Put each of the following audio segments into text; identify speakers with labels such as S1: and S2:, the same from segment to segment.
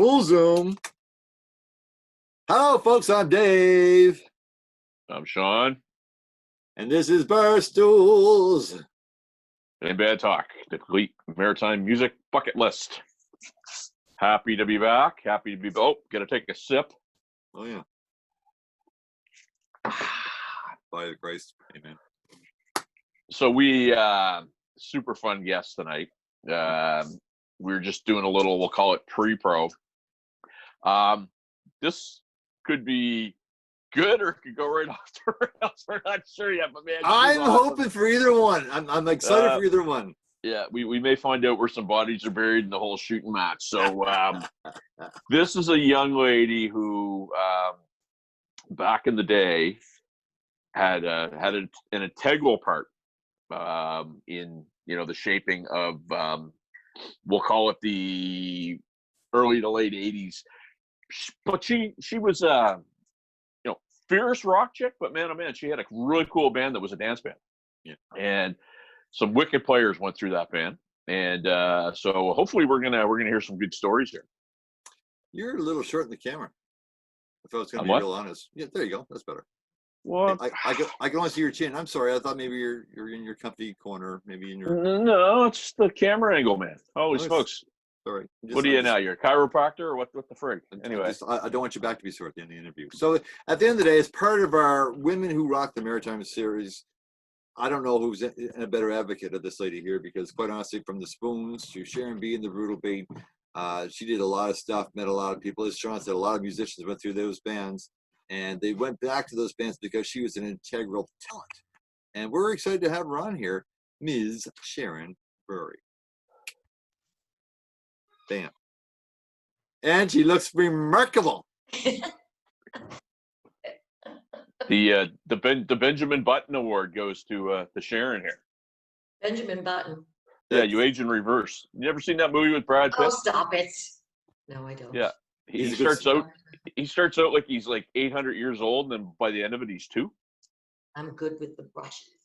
S1: Full Zoom. Hello, folks. I'm Dave.
S2: I'm Sean.
S1: And this is Barstools
S2: and Bandtalk, the complete maritime music bucket list. Happy to be back. Happy to be. Oh, gotta take a sip.
S1: Oh, yeah. By the Christ. Amen. So
S2: we, super fun guest tonight. We're just doing a little, we'll call it pre-pro. This could be good or it could go right off the rails. We're not sure yet, but man,
S1: I'm hoping for either one. I'm excited for either one.
S2: Yeah, we may find out where some bodies are buried in the whole shooting match. So this is a young lady who back in the day had an integral part in the shaping of we'll call it the early to late 80s. But she was fierce rock chick, but man, oh man, she had a really cool band that was a dance band. Yeah. And some wicked players went through that band. And so hopefully we're gonna hear some good stories here.
S1: You're a little short in the camera. If I was gonna be real honest. Yeah, there you go. That's better.
S2: What?
S1: I can only see your chin. I'm sorry. I thought maybe you're in your comfy corner, maybe in your.
S2: No, it's the camera angle, man. Holy smokes!
S1: Sorry.
S2: What are you now? You're a chiropractor or what the frig? Anyway,
S1: I don't want your back to be sore at the end of the interview. So at the end of the day, as part of our Women Who Rock the Maritime series, I don't know who's a better advocate of this lady here, because quite honestly, from the Spoons to Sharon B and the Brutal Bait, she did a lot of stuff, met a lot of people. As Sean said, a lot of musicians went through those bands, and they went back to those bands because she was an integral talent. And we're excited to have her on here, Ms. Sharon Burry. Bam. And she looks remarkable.
S2: The Benjamin Button Award goes to Sharon here.
S3: Benjamin Button.
S2: Yeah, you age in reverse. You ever seen that movie with Brad Pitt?
S3: Oh, stop it! No, I don't.
S2: Yeah, he starts out like he's like 800 years old, and then by the end of it, he's 2.
S3: I'm good with the brushes.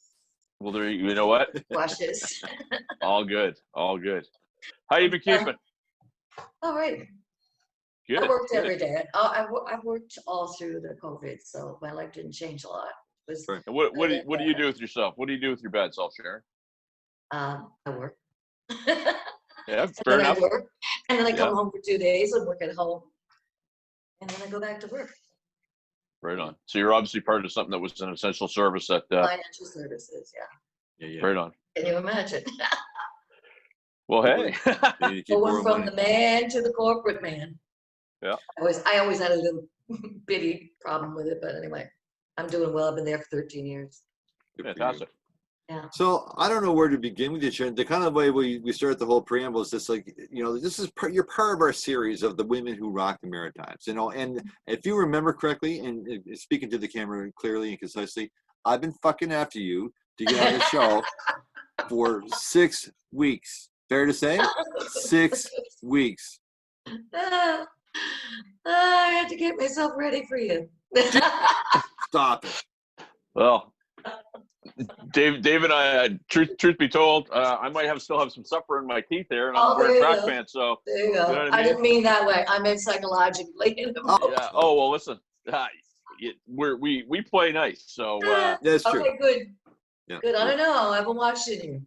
S2: Well, there you know what?
S3: Brushes.
S2: All good. How you been keeping?
S3: All right.
S2: Good.
S3: I worked every day. I worked all through the COVID, so my life didn't change a lot.
S2: What do you do with yourself? What do you do with your bad self, Sharon?
S3: I work.
S2: Yeah, fair enough.
S3: I work, and then I come home for 2 days and work at home, and then I go back to work.
S2: Right on. So you're obviously part of something that was an essential service at
S3: financial services.
S2: Yeah. Right on.
S3: Can you imagine?
S2: Well, hey.
S3: Going from the man to the corporate man.
S2: Yeah.
S3: I always had a little bitty problem with it, but anyway, I'm doing well. I've been there for 13 years.
S2: Fantastic.
S3: Yeah.
S1: So I don't know where to begin with you, Sharon. The kind of way we start the whole preamble is just like, this is you're part of our series of the Women Who Rock the Maritimes, and if you remember correctly, and speaking to the camera clearly and concisely, I've been fucking after you to get on the show for 6 weeks. Fair to say? 6 weeks.
S3: I had to get myself ready for you.
S1: Stop it.
S2: Well, Dave and I, truth be told, I might still have some supper in my teeth there, and I'm wearing track pants. So
S3: there you go. You know what I mean? I didn't mean that way. I meant psychologically.
S2: Yeah. Oh well, listen. We play nice, so
S1: that's true.
S3: Okay, good. Yeah. Good. I don't know. I haven't watched any of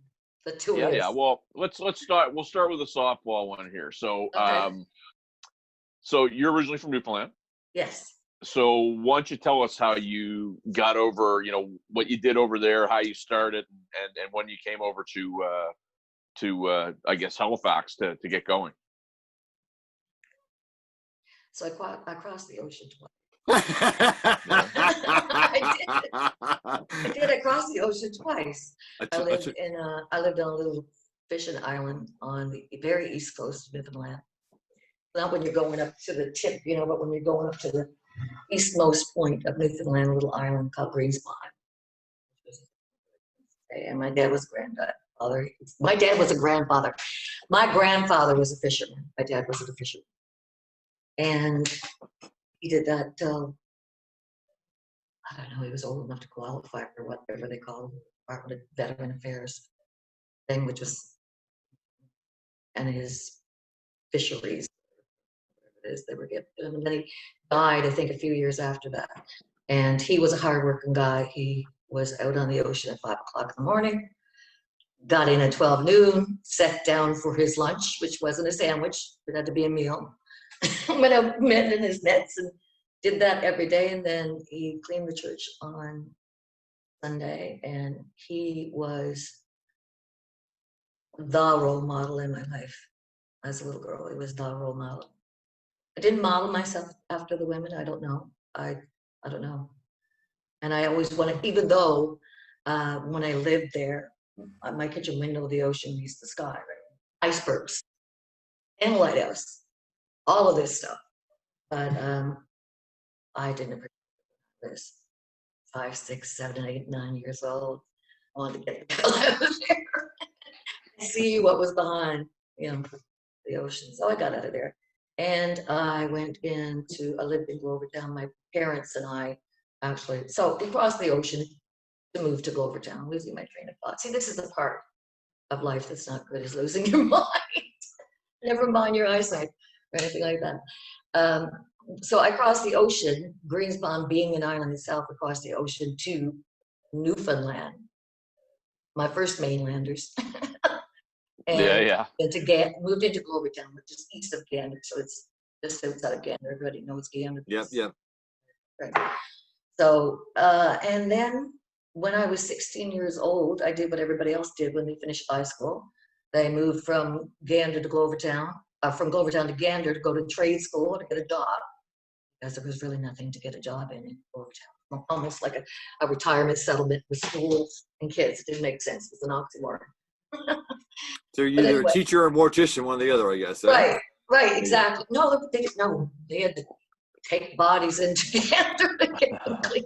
S3: the two.
S2: Yeah. Well, let's start. We'll start with a softball one here. So, so you're originally from Newfoundland.
S3: Yes.
S2: So why don't you tell us how you got over, what you did over there, how you started, and when you came over to I guess Halifax to get going.
S3: So I crossed the ocean twice. I did. I crossed the ocean twice. I lived on a little fishing island on the very east coast of Newfoundland. Not when you're going up to the tip, but when you're going up to the eastmost point of Newfoundland, a little island called Greenspot. And my dad was a grandfather. My dad was a grandfather. My grandfather was a fisherman. My dad was a fisherman. And he did that, I don't know, he was old enough to qualify for whatever they call it, Department of Veteran Affairs thing, which was, and his fisheries, it is they were giving him. And then he died, I think, a few years after that. And he was a hardworking guy. He was out on the ocean at 5 o'clock in the morning, got in at 12 noon, sat down for his lunch, which wasn't a sandwich, it had to be a meal. Went out, met in his nets, and did that every day. And then he cleaned the church on Sunday, and he was the role model in my life. As a little girl, he was the role model. I didn't model myself after the women. I don't know. I don't know. And I always wanted, even though when I lived there, on my kitchen window, the ocean meets the sky, right? Icebergs and a lighthouse, all of this stuff. But I didn't appreciate this. 5, 6, 7, 8, 9 years old. I wanted to get the hell out of there. See what was behind, the ocean. So I got out of there. And I lived in Glovertown. My parents and I actually, so we crossed the ocean to move to Glovertown, losing my train of thought. See, this is the part of life that's not good, is losing your mind. Never mind your eyesight or anything like that. So I crossed the ocean, Greensbond being an island itself, across the ocean to Newfoundland, my first mainlanders. And moved into Glovertown, which is east of Gander, so it's just outside of Gander. Everybody knows Gander.
S1: Yep.
S3: Right. So, and then when I was 16 years old, I did what everybody else did when they finished high school. They moved from Gander to Glovertown, from Glovertown to Gander to go to trade school to get a job, because there was really nothing to get a job in Glovertown. Almost like a retirement settlement with schools and kids. It didn't make sense. It's an oxymoron.
S1: So you're either a teacher or mortician, one or the other, I guess.
S3: Right, exactly. No, they had to take bodies into Gander to get them clean.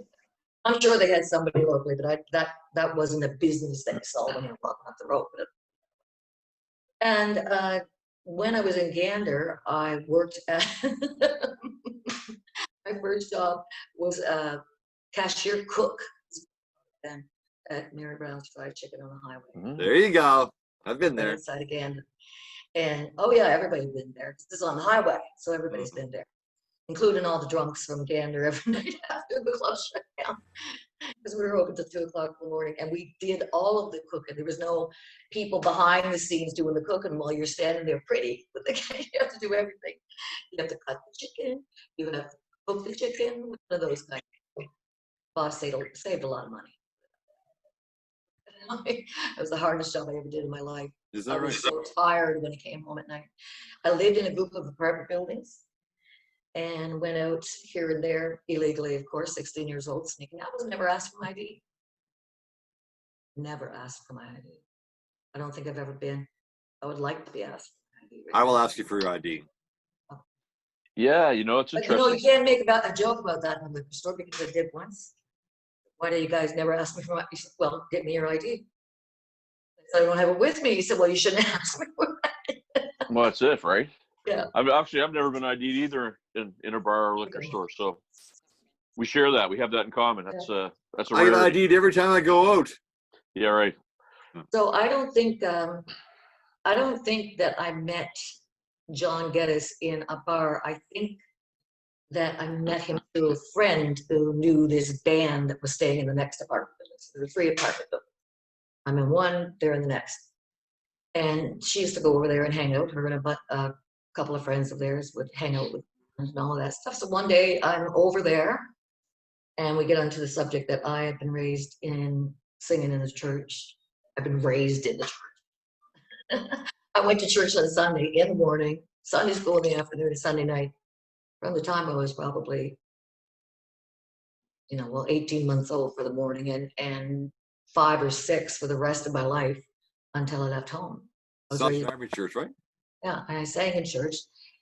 S3: I'm sure they had somebody locally, but that wasn't a business they saw when they were walking up the road. And when I was in Gander, I worked at my first job was a cashier cook then at Mary Brown's Fried Chicken on the highway.
S1: There you go. I've been there.
S3: Inside of Gander. And oh yeah, everybody's been there. This is on the highway, so everybody's been there, including all the drunks from Gander every night after the club shut down. Because we were open till 2 o'clock in the morning, and we did all of the cooking. There was no people behind the scenes doing the cooking while you're standing there pretty. But you have to do everything. You have to cut the chicken. You have to cook the chicken. One of those kind of things. Boss saved a lot of money. It was the hardest job I ever did in my life.
S1: Is that
S3: I was so tired when I came home at night. I lived in a group of apartment buildings and went out here and there illegally, of course, 16 years old, sneaking out. I was never asked for my ID. Never asked for my ID. I don't think I've ever been. I would like to be asked for my ID.
S1: I will ask you for your ID.
S2: Yeah, it's interesting.
S3: But you can't make a joke about that in the liquor store, because I did once. Why do you guys never ask me for my ID? He said, well, get me your ID. I said, I don't have it with me. He said, well, you shouldn't ask me for it.
S2: Well, that's it, right?
S3: Yeah.
S2: I've never been ID'd either in a bar or liquor store, so we share that. We have that in common. That's a
S1: I get ID'd every time I go out.
S2: Yeah, right.
S3: So I don't think that I met John Geddes in a bar. I think that I met him through a friend who knew this band that was staying in the next apartment building. So there were 3 apartment buildings. I'm in one, they're in the next. And she used to go over there and hang out. Her and a couple of friends of theirs would hang out with and all of that stuff. So one day I'm over there and we get onto the subject that I had been raised in singing in the church. I've been raised in the church. I went to church on Sunday in the morning, Sunday school in the afternoon, and Sunday night. From the time I was probably, 18 months old for the morning, and 5 or 6 for the rest of my life until I left home.
S1: South Calvary Church, right?
S3: Yeah, and I sang in church,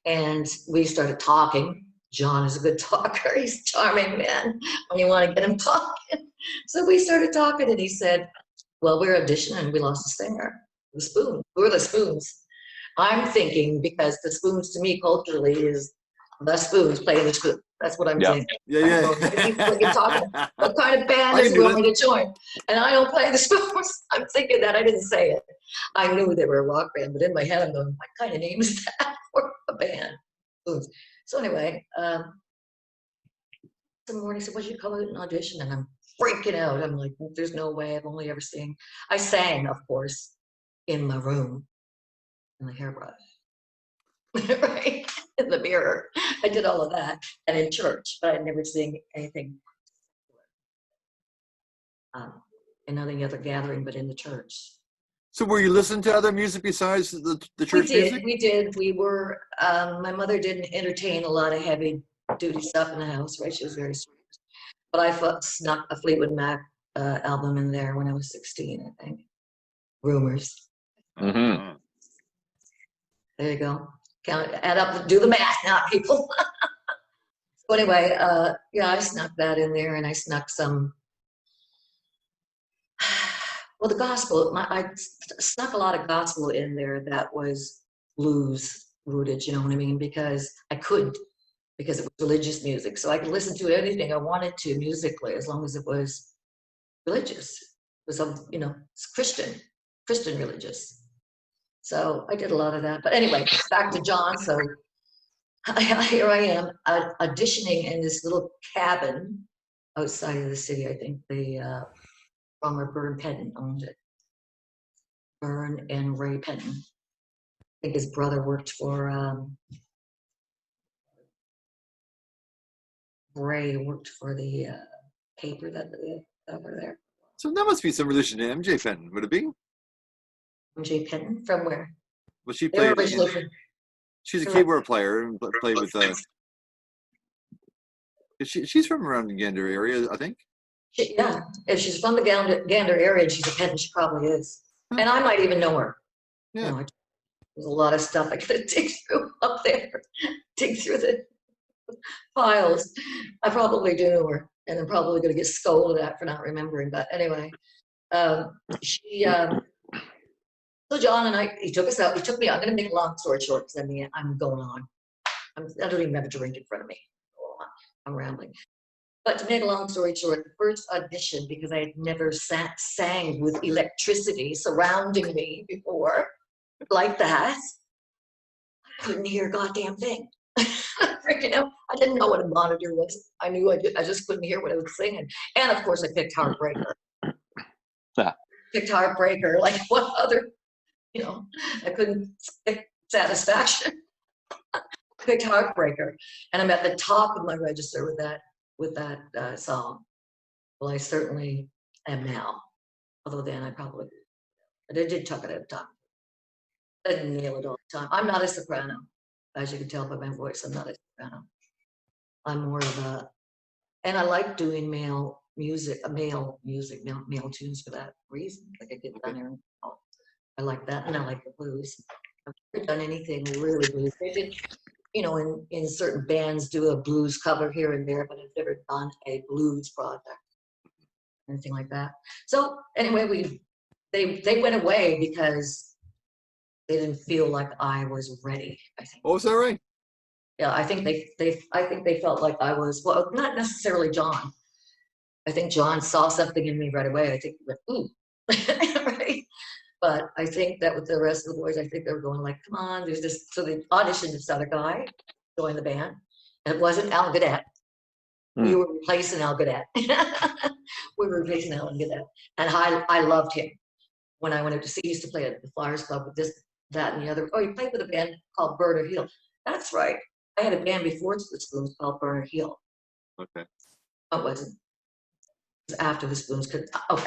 S3: and we started talking. John is a good talker. He's a charming man when you want to get him talking. So we started talking, and he said, well, we're auditioning, and we lost a singer, the Spoons. Who are the Spoons? I'm thinking, because the Spoons to me culturally is the Spoons playing the Spoons. That's what I'm saying.
S1: Yeah.
S3: What you're talking about. What kind of band is willing to join? And I don't play the Spoons. I'm thinking that. I didn't say it. I knew they were a rock band, but in my head I'm going, what kind of name is that for a band? Spoons. So anyway, some morning he said, "What did you come out and audition?" And I'm freaking out. I'm like, "There's no way. I've only ever sang." I sang, of course, in my room, in the hairbrush, right in the mirror. I did all of that, and in church, but I'd never sing anything in any other gathering, but in the church.
S1: So were you listening to other music besides the church music?
S3: We did. We were. My mother didn't entertain a lot of heavy duty stuff in the house, right? She was very strict. But I snuck a Fleetwood Mac album in there when I was 16, I think. Rumors.
S2: Mm-hmm.
S3: There you go. Add up, do the math now, people. So anyway, yeah, I snuck that in there, and I snuck some. Well, the gospel. I snuck a lot of gospel in there that was blues rooted. You know what I mean? Because I could. Because it was religious music. So I could listen to anything I wanted to musically as long as it was religious. It was, it's Christian religious. So I did a lot of that. But anyway, back to John. So here I am auditioning in this little cabin outside of the city. I think the drummer Bern Penton owned it. Bern and Ray Penton. I think his brother worked for Ray worked for the paper that over there.
S1: So that must be some relation to MJ Penton, would it be?
S3: MJ Penton from where?
S1: Well, she
S3: They were
S1: played.
S3: originally from,
S1: She's a keyboard player and played with. She's from around the Gander area, I think.
S3: yeah, if she's from the Gander area and she's a Penton, she probably is.
S1: Huh.
S3: And I might even know her.
S1: Yeah.
S3: You know, there's a lot of stuff I could dig through up there, dig through the files. I probably do know her, and I'm probably going to get scolded at for not remembering. But anyway, so John and I, he took us out. He took me. I'm going to make a long story short because I'm going on. I don't even have a drink in front of me. I'm rambling. But to make a long story short, the first audition, because I had never sang with electricity surrounding me before, like that, I couldn't hear a goddamn thing. Freaking out. I didn't know what a monitor was. I knew I just couldn't hear what I was singing. And of course, I picked Heartbreaker. Picked Heartbreaker. Like what other, I couldn't pick Satisfaction. Picked Heartbreaker, and I'm at the top of my register with that song. Well, I certainly am now. Although then I did tuck it at the time. I didn't nail it all the time. I'm not a soprano, as you can tell by my voice. I'm not a soprano. I'm more of and I like doing male tunes for that reason. Like I get down there and I like that, and I like the blues. I've never done anything really blues. They did, in certain bands do a blues cover here and there, but I've never done a blues project, anything like that. So anyway, they went away because they didn't feel like I was ready, I think.
S1: Oh, is that right?
S3: Yeah, I think they felt like I was, well, not necessarily John. I think John saw something in me right away. I think he went, ooh, right? But I think that with the rest of the boys, I think they were going like, come on, there's this. So they auditioned this other guy, joined the band. And it wasn't Al Gadet. We were replacing Al Gadet. We were replacing Al Gadet. And I loved him. When I went up to see, he used to play at the Flyers Club with this, that, and the other. Oh, he played with a band called Bernard Hill. That's right. I had a band before the Spoons called Bernard Hill.
S1: Okay.
S3: It wasn't. It was after the Spoons. Okay.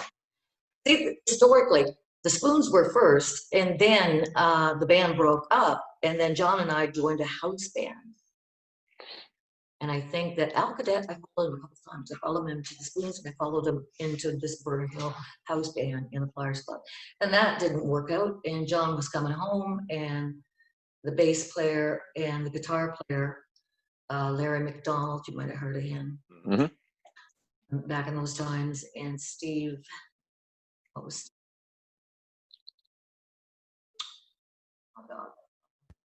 S3: See, historically, the Spoons were first, and then the band broke up, and then John and I joined a house band. And I think that Al Cadet, I followed him a couple times. I followed him to the Spoons, and I followed him into this Bernard Hill house band in the Flyers Club. And that didn't work out, and John was coming home, and the bass player and the guitar player, Larry McDonald, you might have heard of him, back in those times, and Steve, what was oh God.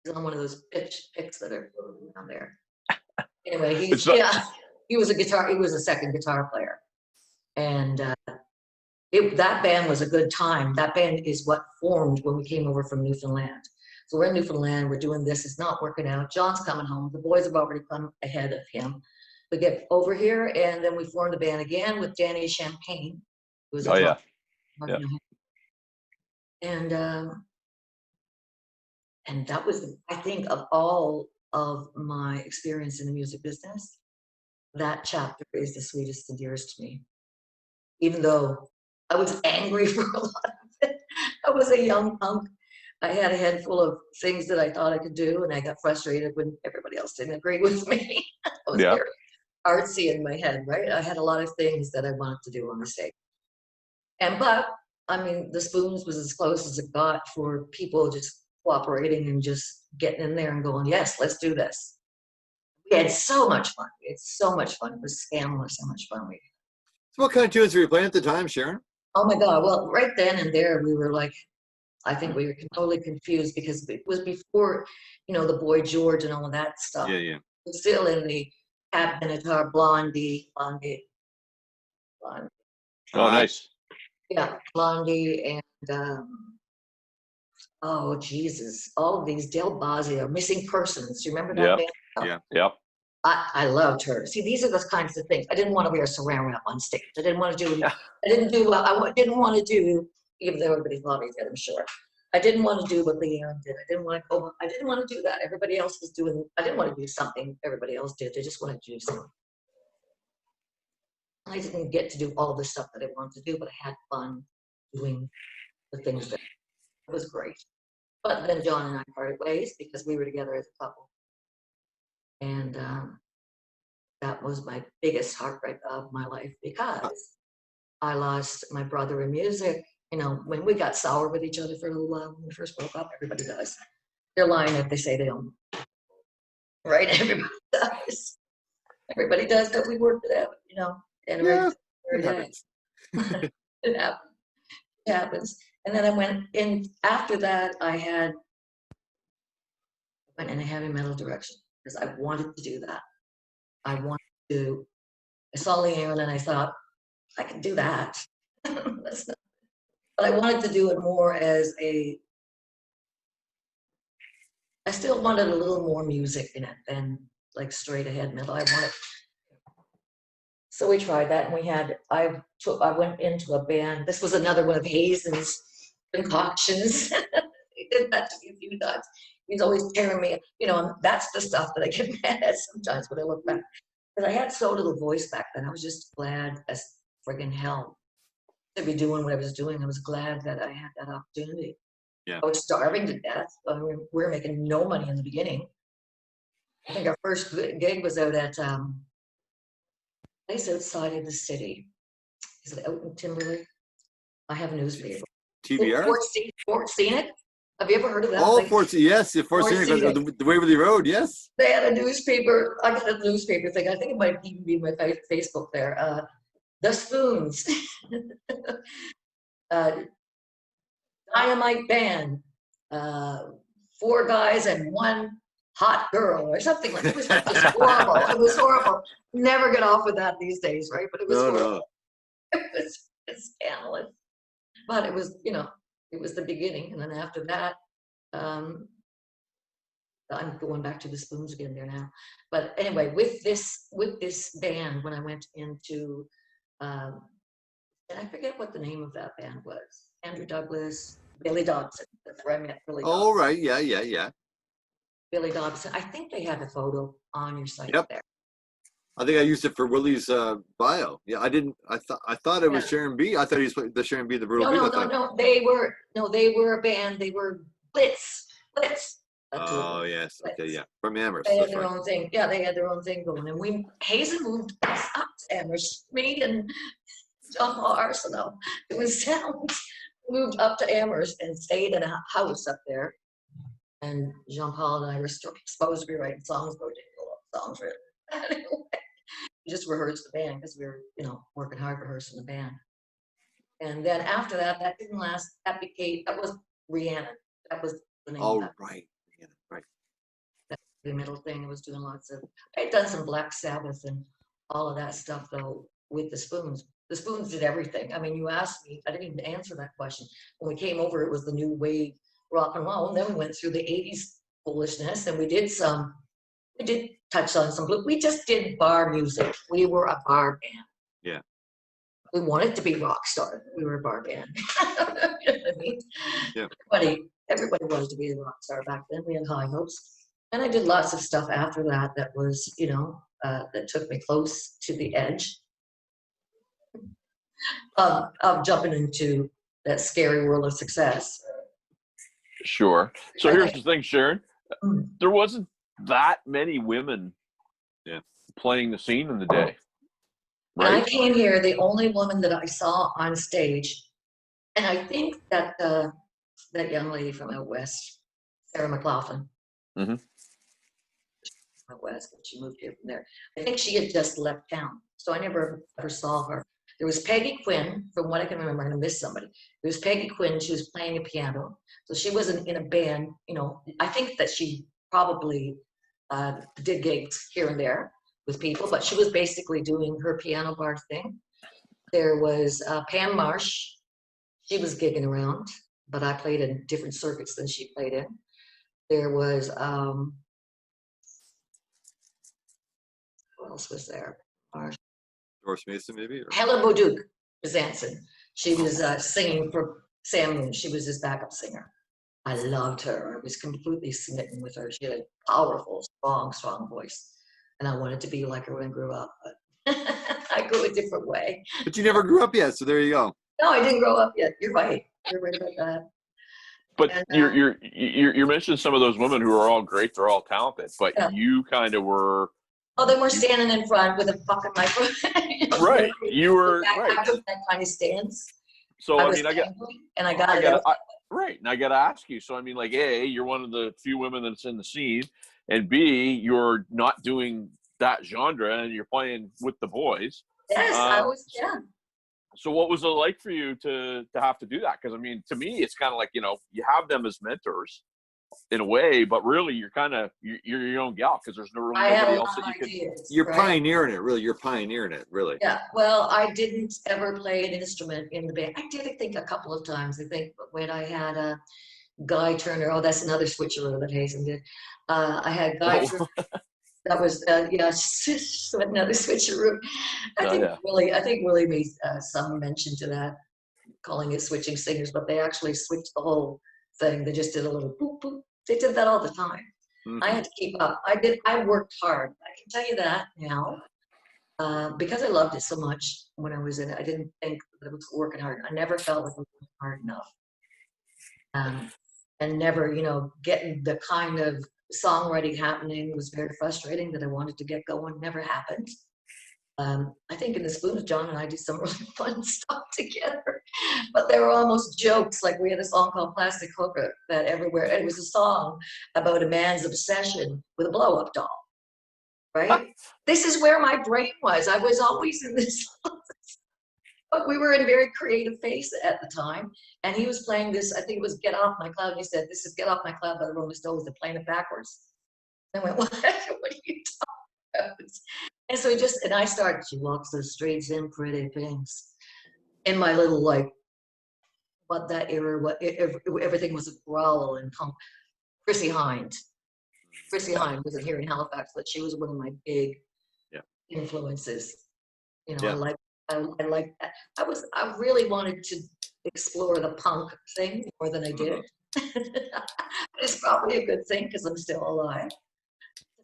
S3: He's on one of those picks that are floating around there. Anyway, he was a second guitar player. And that band was a good time. That band is what formed when we came over from Newfoundland. So we're in Newfoundland, we're doing this, it's not working out. John's coming home, the boys have already come ahead of him. We get over here, and then we formed the band again with Danny Champagne, who was a
S2: Oh, yeah.
S3: drummer. And that was, I think, of all of my experience in the music business, that chapter is the sweetest and dearest to me. Even though I was angry for a lot of it. I was a young punk. I had a head full of things that I thought I could do, and I got frustrated when everybody else didn't agree with me. I was very artsy in my head, right? I had a lot of things that I wanted to do on the stage. But, I mean, the Spoons was as close as it got for people just cooperating and just getting in there and going, yes, let's do this. We had so much fun. We had so much fun. It was scandalous how much fun we had.
S1: So what kind of tunes were you playing at the time, Sharon?
S3: Oh my God. Well, right then and there, we were like, I think we were totally confused because it was before, you know, the Boy George and all of that stuff.
S1: Yeah.
S3: It was still in the Cat Benatar, Blondie.
S2: Oh, nice.
S3: Yeah, Blondie and, oh, Jesus, all of these, Del Bazio, Missing Persons. You remember that band?
S2: Yep.
S3: I loved her. See, these are the kinds of things. I didn't want to wear saran wrap on stage. I didn't want to do, I didn't want to do, even though everybody thought I did, I'm sure. I didn't want to do what Leon did. I didn't want to do that. Everybody else was doing, I didn't want to do something everybody else did. I just wanted to do something. I didn't get to do all the stuff that I wanted to do, but I had fun doing the things that it was great. But then John and I parted ways because we were together as a couple. And that was my biggest heartbreak of my life because I lost my brother in music. You know, when we got sour with each other for a little while when we first broke up, everybody does. They're lying if they say they don't. Right? Everybody does. Everybody does, but we worked it out, you know. And
S1: it happens.
S3: It happens. It happens. And then I went in, after that, I went in a heavy metal direction because I wanted to do that. I saw Leanne and I thought, I can do that. But I wanted to do it more as I still wanted a little more music in it than like straight ahead metal. So we tried that, and I went into a band. This was another one of Hazen's concoctions. He did that to me a few times. He's always tearing me, you know, and that's the stuff that I get mad at sometimes when I look back. Because I had so little voice back then. I was just glad as friggin' hell to be doing what I was doing. I was glad that I had that opportunity.
S1: Yeah.
S3: I was starving to death. I mean, we were making no money in the beginning. I think our first gig was out at place outside of the city. Is it out in Timberlake? I have a newspaper.
S1: TBR?
S3: Fort Scenic. Have you ever heard of that?
S1: Oh, Fort Scenic, the Waverly Road, yes.
S3: They had a newspaper. I got a newspaper thing. I think it might even be my Facebook there. The Spoons. Dynamite Band. 4 guys and 1 hot girl or something like that. It was just horrible. It was horrible. Never get off with that these days, right? But it was horrible. No. It was scandalous. But it was, you know, it was the beginning. And then after that, I'm going back to the Spoons again there now. But anyway, with this band, when I went into, and I forget what the name of that band was. Andrew Douglas, Billy Dobson. That's where I met Billy Dobson.
S1: Oh, right. Yeah.
S3: Billy Dobson. I think they have a photo on your site there.
S1: I think I used it for Willie's bio. Yeah, I thought it was Sharon B. I thought he was the Sharon B. the Brutal.
S3: No. They were a band. They were Blitz.
S1: Oh yes. Okay, yeah. From Amherst.
S3: They had their own thing. Yeah, they had their own thing going. And Hazen moved us up to Amherst. Me and John Paul Arsenault. It was sound. Moved up to Amherst and stayed in a house up there. And Jean Paul and I were supposed to be writing songs, but we didn't know what songs written. Anyway, we just rehearsed the band because we were, you know, working hard rehearsing the band. And then after that, that didn't last. That was Rhiannon. That was the name of that.
S1: Right. Rhiannon, right.
S3: That's the middle thing. I was doing I had done some Black Sabbath and all of that stuff, though, with the Spoons. The Spoons did everything. I mean, you asked me, I didn't even answer that question. When we came over, it was the new wave rock and roll. And then we went through the 80s foolishness, and we did touch on some blues. We just did bar music. We were a bar band.
S1: Yeah.
S3: We wanted to be rock stars. We were a bar band. You know what I mean?
S1: Yeah.
S3: Everybody wanted to be a rock star back then. We had high hopes. And I did lots of stuff after that that was, that took me close to the edge of jumping into that scary world of success.
S2: Sure. So here's the thing, Sharon. There wasn't that many women playing the scene in the day. Right?
S3: When I came here, the only woman that I saw on stage, and I think that that young lady from out west, Sarah McLaughlin, out west, but she moved here from there. I think she had just left town, so I never ever saw her. There was Peggy Quinn, from what I can remember. I'm gonna miss somebody. There was Peggy Quinn. She was playing a piano, so she wasn't in a band. I think that she probably did gigs here and there with people, but she was basically doing her piano bar thing. There was Pam Marsh. She was gigging around, but I played in different circuits than she played in. There was, who else was there?
S1: Doris Mason, maybe? Or?
S3: Helen Beauduc was dancing. She was singing for Sam Moon. She was his backup singer. I loved her. I was completely smitten with her. She had a powerful, strong voice. And I wanted to be like her when I grew up, but I grew a different way.
S1: But you never grew up yet, so there you go.
S3: No, I didn't grow up yet. You're right. You're right about that.
S2: But and, you're mentioning some of those women who are all great. They're all talented, but you kind of were.
S3: Oh, they were standing in front with a fucking microphone.
S2: Right. You were right.
S3: I took that kind of stance.
S2: So I
S3: got
S2: right. And I got to ask you. So I mean, like, A, you're one of the few women that's in the scene, and B, you're not doing that genre, and you're playing with the boys.
S3: Yes, I was. Yeah.
S2: So what was it like for you to have to do that? Because I mean, to me, it's kind of like, you have them as mentors in a way, but really you're your own gal because there's nobody else that you could.
S1: You're pioneering it, really. You're pioneering it, really.
S3: Yeah. Well, I didn't ever play an instrument in the band. I did, I think, a couple of times. I think when I had a Guy Turner. Oh, that's another switcheroo that Hazen did. I had Guy Turner. That was another switcheroo. I think Willie made some mention to that, calling it switching singers, but they actually switched the whole thing. They just did a little boop boop. They did that all the time. I had to keep up. I worked hard. I can tell you that now, because I loved it so much when I was in it. I didn't think that I was working hard. I never felt like I was working hard enough, and never, getting the kind of songwriting happening was very frustrating that I wanted to get going. Never happened. I think in the Spoons, John and I did some really fun stuff together, but they were almost jokes. Like we had a song called Plastic Hooker that everywhere, it was a song about a man's obsession with a blow-up doll, right? This is where my brain was. I was always in this, but we were in a very creative phase at the time. And he was playing this, I think it was Get Off My Cloud. And he said, this is Get Off My Cloud by the Rolling Stones. They're playing it backwards. And I went, what are you talking about? And so I started, she walks those streets in pretty things. In my little, that era, everything was a growl and punk. Chrissie Hynde. Chrissie Hynde wasn't here in Halifax, but she was one of my big influences. I like that. I really wanted to explore the punk thing more than I did. It's probably a good thing because I'm still alive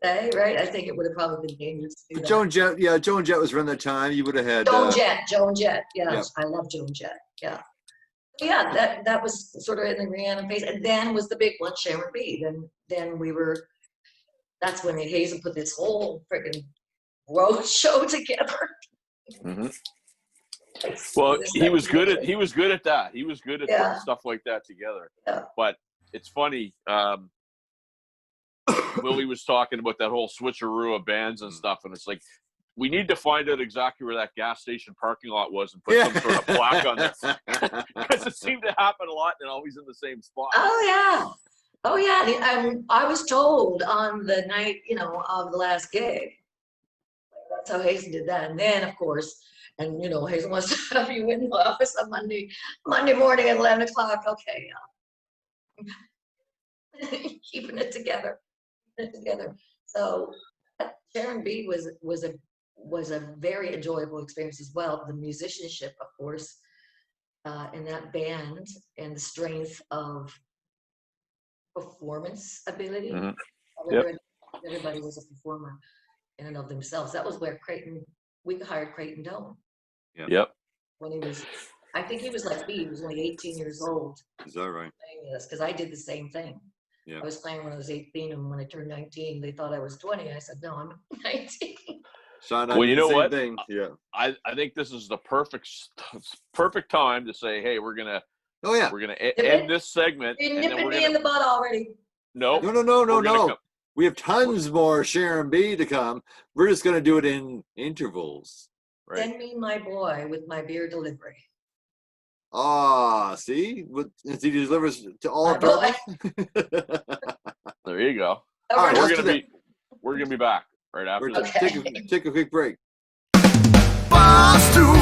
S3: today, right? I think it would have probably been dangerous to do that.
S1: Joan Jett was around that time. You would have had
S3: Joan Jett. Yeah, I love Joan Jett. Yeah. Yeah, that was sort of in the Rihanna phase. And then was the big one, Sharon Burry. Then that's when Hazen put this whole freaking road show together.
S2: Mm-hmm. Well, he was good at that. He was good at putting stuff like that together.
S3: Yeah.
S2: But it's funny. Willie was talking about that whole switcheroo of bands and stuff, and it's like we need to find out exactly where that gas station parking lot was and put some sort of plaque on there, because it seemed to happen a lot and always in the same spot.
S3: Oh yeah. I was told on the night, of the last gig. That's how Hazen did that, and then of course. And Hazen wants to have you in the office on Monday morning at 11 o'clock. Okay, keeping it together. So Sharon B was a very enjoyable experience as well. The musicianship, of course, in that band, and the strength of performance ability.
S2: Mhm. Yep.
S3: Everybody was a performer in and of themselves. That was where we hired Creighton Dome.
S2: Yep.
S3: When he was, I think he was like me, he was only 18 years old.
S1: Is that right?
S3: Because I did the same thing.
S1: Yeah.
S3: I was playing when I was 18, and when I turned 19, they thought I was 20. I said, no, I'm 19.
S1: Sean,
S2: Well, you know what?
S1: Thing. Yeah.
S2: I think this is the perfect time to say, hey, we're gonna end this segment.
S3: You're nipping me in the butt already.
S2: No.
S1: No. We have tons more Sharon B to come. We're just going to do it in intervals.
S2: Right.
S3: Send me my boy with my beer delivery.
S1: See? He delivers to all
S3: My
S1: of
S3: boy.
S2: There you go.
S3: All right,
S2: We're gonna be back right after this.
S1: Take a quick break.
S4: Barstools